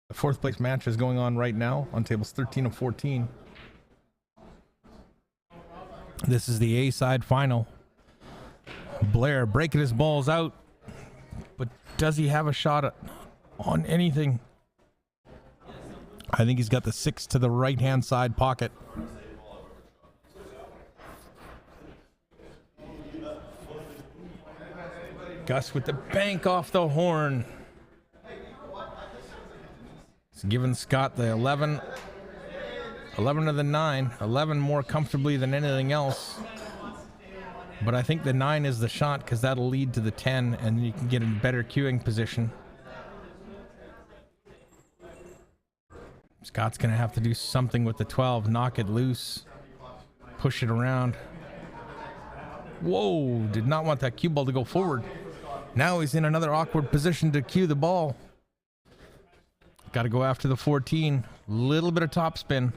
The 4th place match is going on right now on tables 13 and 14. This is the A side final. Blair breaking his balls out, but does he have a shot on anything? I think he's got the 6 to the right hand side pocket. Gus with the bank off the horn. It's giving Scott the 11 of the 9. 11 more comfortably than anything else. But I think the 9 is the shot because that'll lead to the 10 and you can get in better queuing position. Scott's going to have to do something with the 12. Knock it loose. Push it around. Whoa, did not want that cue ball to go forward. Now he's in another awkward position to cue the ball. Got to go after the 14. Little bit of topspin.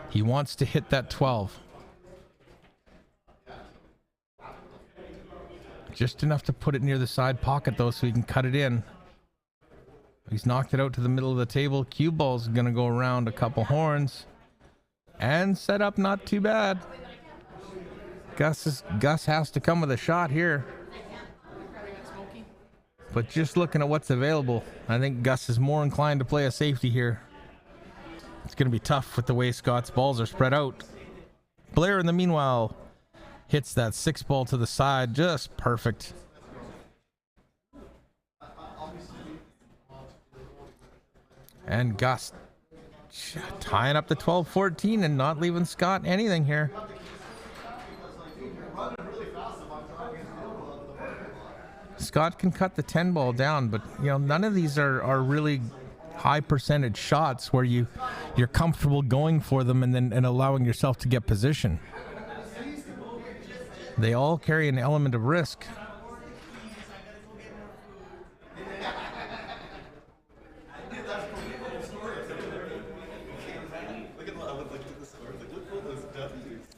He wants to hit that 12. Just enough to put it near the side pocket, though, so he can cut it in. He's knocked it out to the middle of the table. Cue ball's going to go around a couple horns. And set up not too bad. Gus has to come with a shot here. But just looking at what's available, I think Gus is more inclined to play a safety here. It's going to be tough with the way Scott's balls are spread out. Blair, in the meanwhile, hits that 6 ball to the side. Just perfect. And Gus tying up the 12-14 and not leaving Scott anything here. Scott can cut the 10 ball down, but you know, none of these are really high percentage shots where you're comfortable going for them and allowing yourself to get position. They all carry an element of risk.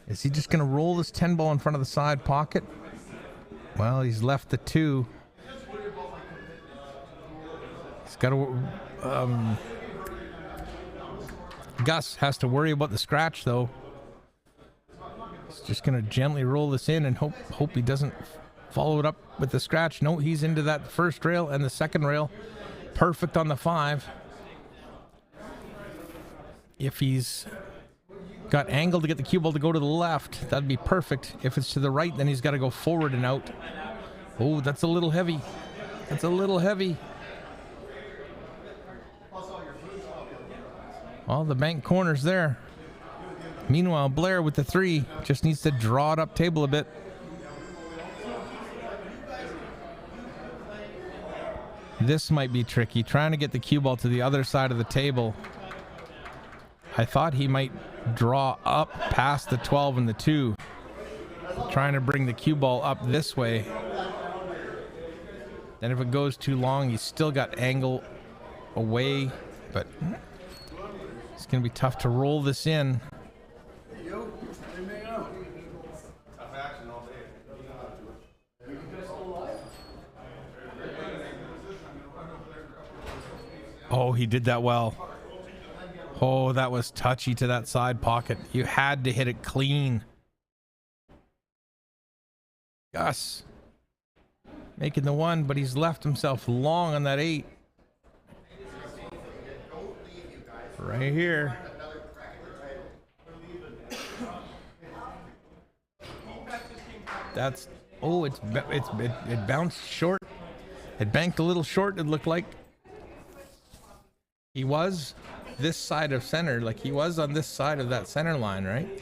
Is he just going to roll this 10 ball in front of the side pocket? Well, he's left the 2. He's got to... Gus has to worry about the scratch, though. He's just going to gently roll this in and hope he doesn't follow it up with the scratch. No, he's into that first rail and the second rail. Perfect on the 5. If he's got angle to get the cue ball to go to the left, that'd be perfect. If it's to the right, then he's got to go forward and out. Oh, that's a little heavy. That's a little heavy. Well, the bank corner's there. Meanwhile, Blair with the 3 just needs to draw it up table a bit. This might be tricky, trying to get the cue ball to the other side of the table. I thought he might draw up past the 12 and the 2, trying to bring the cue ball up this way. Then if it goes too long, he's still got angle away, but it's going to be tough to roll this in. Oh, he did that well. Oh, that was touchy to that side pocket. You had to hit it clean. Gus making the 1, but he's left himself long on that 8. Right here. That's, oh, it bounced short. It banked a little short, it looked like. He was this side of center, like he was on this side of that center line, right?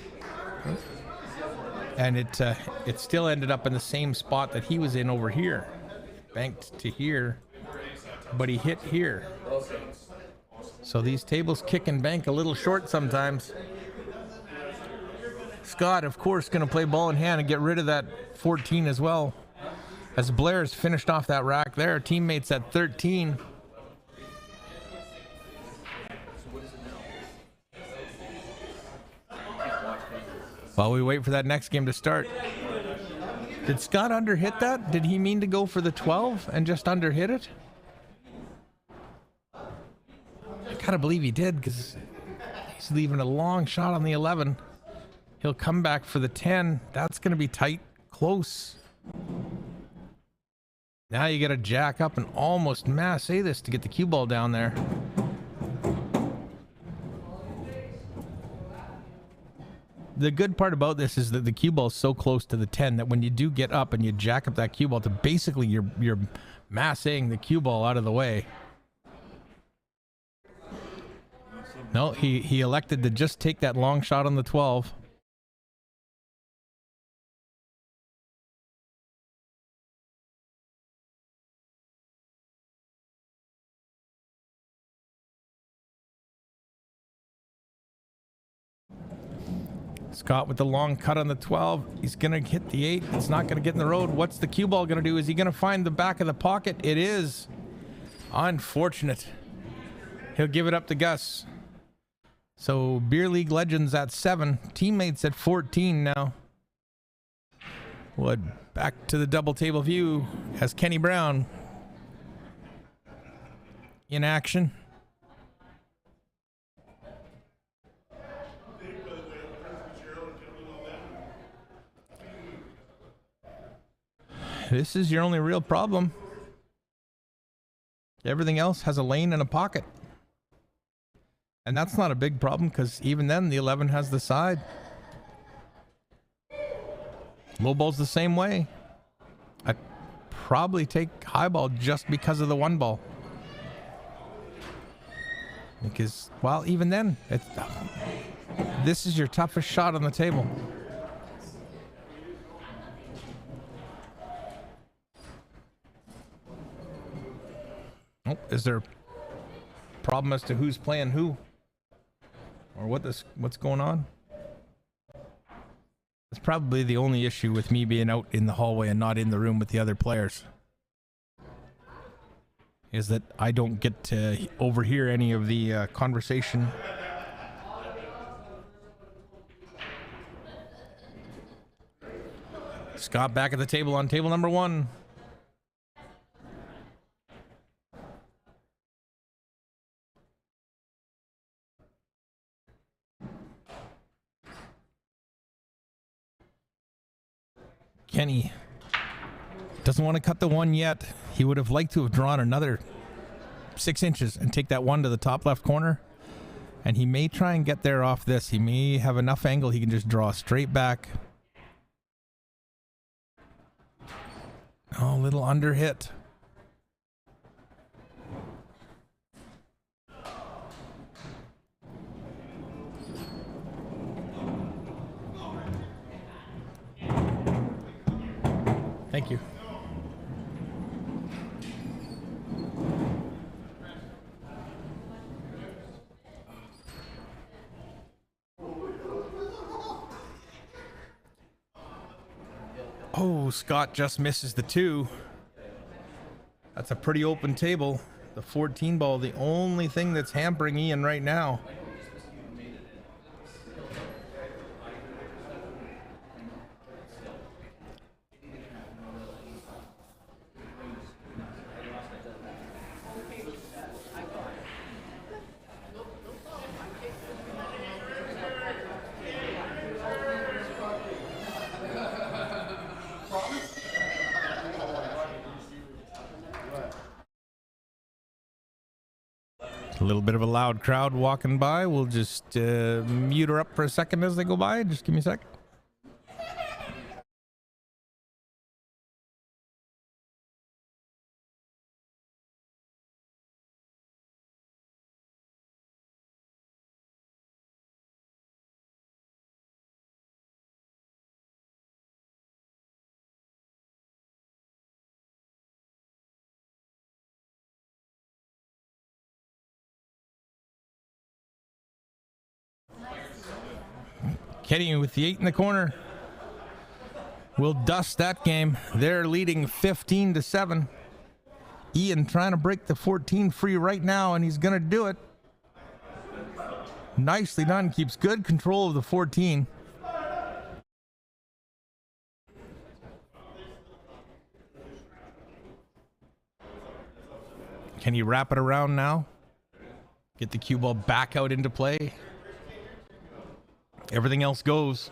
And it still ended up in the same spot that he was in over here. Banked to here, but he hit here. So these tables kick and bank a little short sometimes. Scott, of course, going to play ball in hand and get rid of that 14 as well. As Blair's finished off that rack there, teammates at 13. While we wait for that next game to start. Did Scott underhit that? Did he mean to go for the 12 and just underhit it? I gotta believe he did, because he's leaving a long shot on the 11. He'll come back for the 10. That's gonna be tight, close. Now you gotta jack up and almost masse this to get the cue ball down there. The good part about this is that the cue ball is so close to the 10 that when you do get up and you jack up that cue ball, to basically you're massing the cue ball out of the way. No, he elected to just take that long shot on the 12. Scott with the long cut on the 12. He's going to hit the 8. It's not going to get in the road. What's the cue ball going to do? Is he going to find the back of the pocket? It is. Unfortunate. He'll give it up to Gus. So Beer League Legends at 7. Teammates at 14 now. Wood back to the double table view as Kenny Brown in action. This is your only real problem. Everything else has a lane and a pocket. And that's not a big problem because even then the 11 has the side. Low ball's the same way. I'd probably take high ball just because of the 1 ball. Because, well, even then, this is your toughest shot on the table. Oh, is there a problem as to who's playing who? Or what's going on? It's probably the only issue with me being out in the hallway and not in the room with the other players. Is that I don't get to overhear any of the conversation. Scott back at the table on table number 1. Kenny doesn't want to cut the 1 yet. He would have liked to have drawn another 6 inches and take that 1 to the top left corner. And he may try and get there off this. He may have enough angle he can just draw straight back. Oh, a little under hit. Thank you. Oh, Scott just misses the 2. That's a pretty open table. The 14 ball, the only thing that's hampering Ian right now. A little bit of a loud crowd walking by. We'll just mute her up for a second as they go by. Just give me a sec. Kenny with the 8 in the corner will dust that game. They're leading 15-7. Ian trying to break the 14 free right now, and he's going to do it. Nicely done. Keeps good control of the 14. Can he wrap it around now? Get the cue ball back out into play. Everything else goes.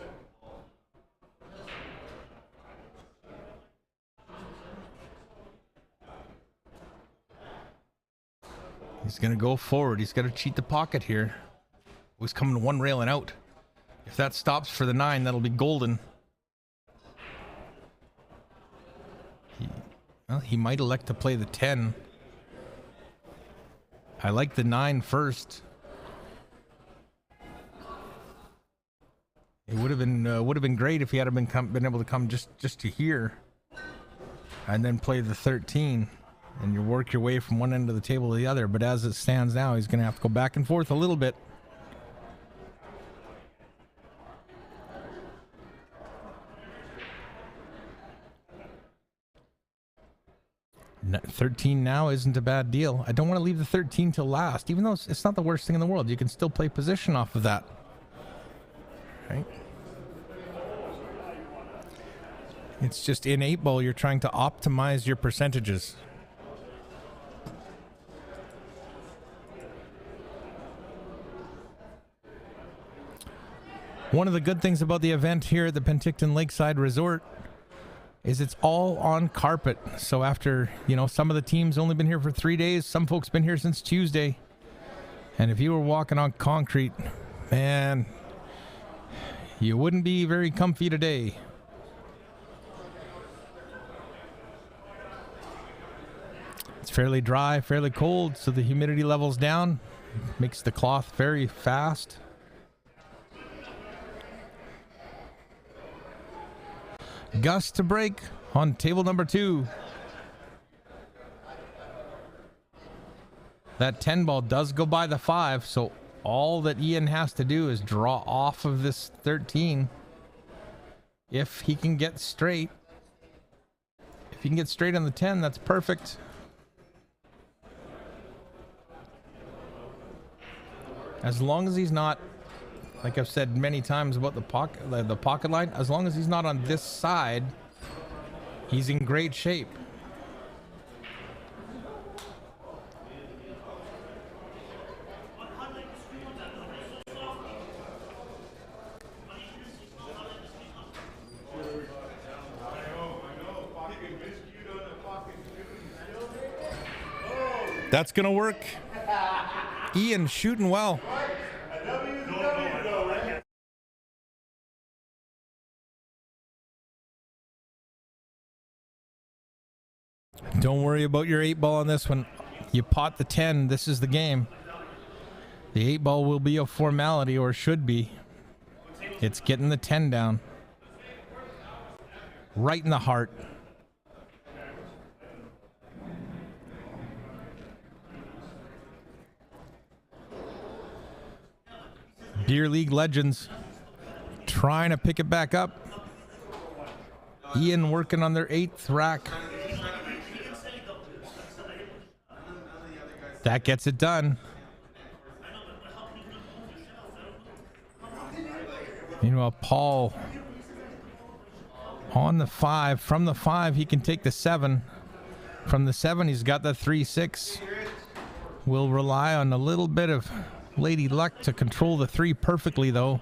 He's going to go forward. He's got to cheat the pocket here. He's coming to 1 rail and out. If that stops for the 9, that'll be golden. He might elect to play the 10. I like the 9 first. It would have been great if he had been able to come just to here, and then play the 13, and you work your way from one end of the table to the other. But as it stands now, he's going to have to go back and forth a little bit. 13 now isn't a bad deal. I don't want to leave the 13 till last, even though it's not the worst thing in the world. You can still play position off of that. Right? It's just in 8-ball, you're trying to optimize your percentages. One of the good things about the event here at the Penticton Lakeside Resort is it's all on carpet. So after, some of the teams only been here for 3 days, some folks been here since Tuesday. And if you were walking on concrete, man, you wouldn't be very comfy today. It's fairly dry, fairly cold, so the humidity level's down. Makes the cloth very fast. Gust to break on table number 2. That 10 ball does go by the 5, so all that Ian has to do is draw off of this 13. If he can get straight. If he can get straight on the 10, that's perfect. As long as he's not, like I've said many times about the pocket line, as long as he's not on this side, he's in great shape. That's gonna work. Ian shooting well. Don't worry about your 8-ball on this one. You pot the 10, this is the game. The 8-ball will be a formality, or should be. It's getting the 10 down. Right in the heart. Beer League legends trying to pick it back up. Ian working on their 8th rack. That gets it done. Meanwhile, Paul on the 5. From the 5, he can take the 7. From the 7, he's got the 3-6. Will rely on a little bit of lady luck to control the 3 perfectly, though.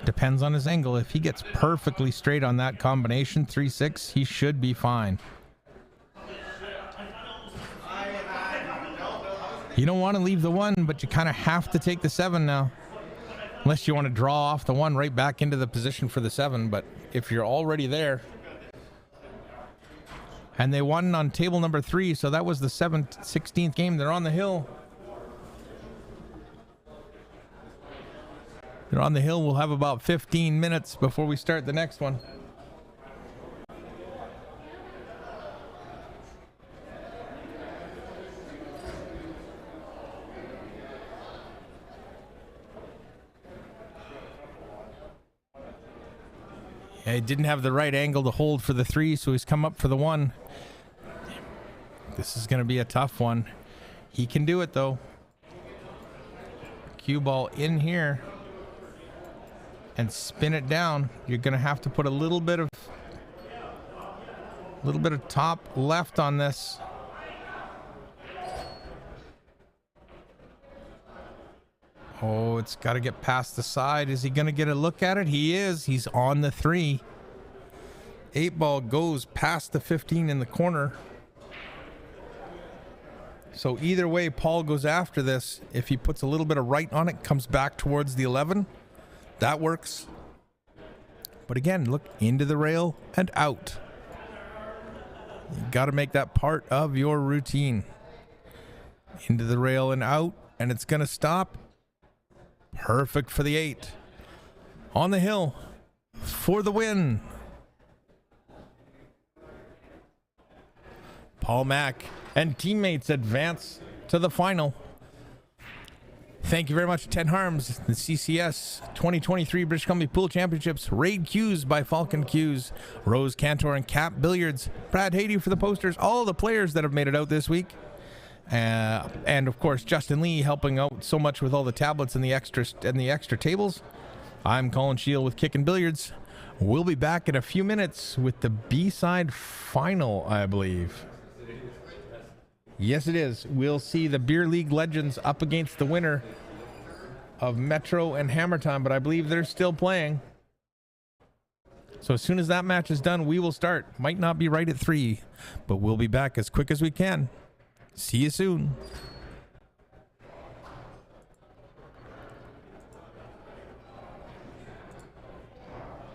Depends on his angle. If he gets perfectly straight on that combination, 3-6, he should be fine. You don't want to leave the 1, but you kind of have to take the 7 now. Unless you want to draw off the 1 right back into the position for the 7. But if you're already there. And they won on table number 3, so that was the 16th game. They're on the hill. They're on the hill. We'll have about 15 minutes before we start the next one. Yeah, he didn't have the right angle to hold for the 3, so he's come up for the 1. This is going to be a tough one. He can do it, though. Cue ball in here and spin it down. You're going to have to put a little bit of top left on this. Oh, it's got to get past the side. Is he going to get a look at it? He is. He's on the 3. 8-ball goes past the 15 in the corner. So either way, Paul goes after this. If he puts a little bit of right on it, comes back towards the 11, that works. But again, look into the rail and out. You got to make that part of your routine. Into the rail and out, and it's going to stop. Perfect for the 8. On the hill for the win. Paul Mack and teammates advance to the final. Thank you very much to 10 Harms, the CCS 2023 British Columbia Pool Championships, Raid Q's by Falcon Q's, Rose Cantor and Cap Billiards, Brad Haiti for the posters, all the players that have made it out this week. And of course, Justin Lee helping out so much with all the tablets and the extra tables. I'm Colin Shield with Kickin' Billiards. We'll be back in a few minutes with the B-side final, I believe. Yes, it is. We'll see the Beer League legends up against the winner of Metro and Hammer Time, but I believe they're still playing. So as soon as that match is done, we will start. Might not be right at 3, but we'll be back as quick as we can. See you soon.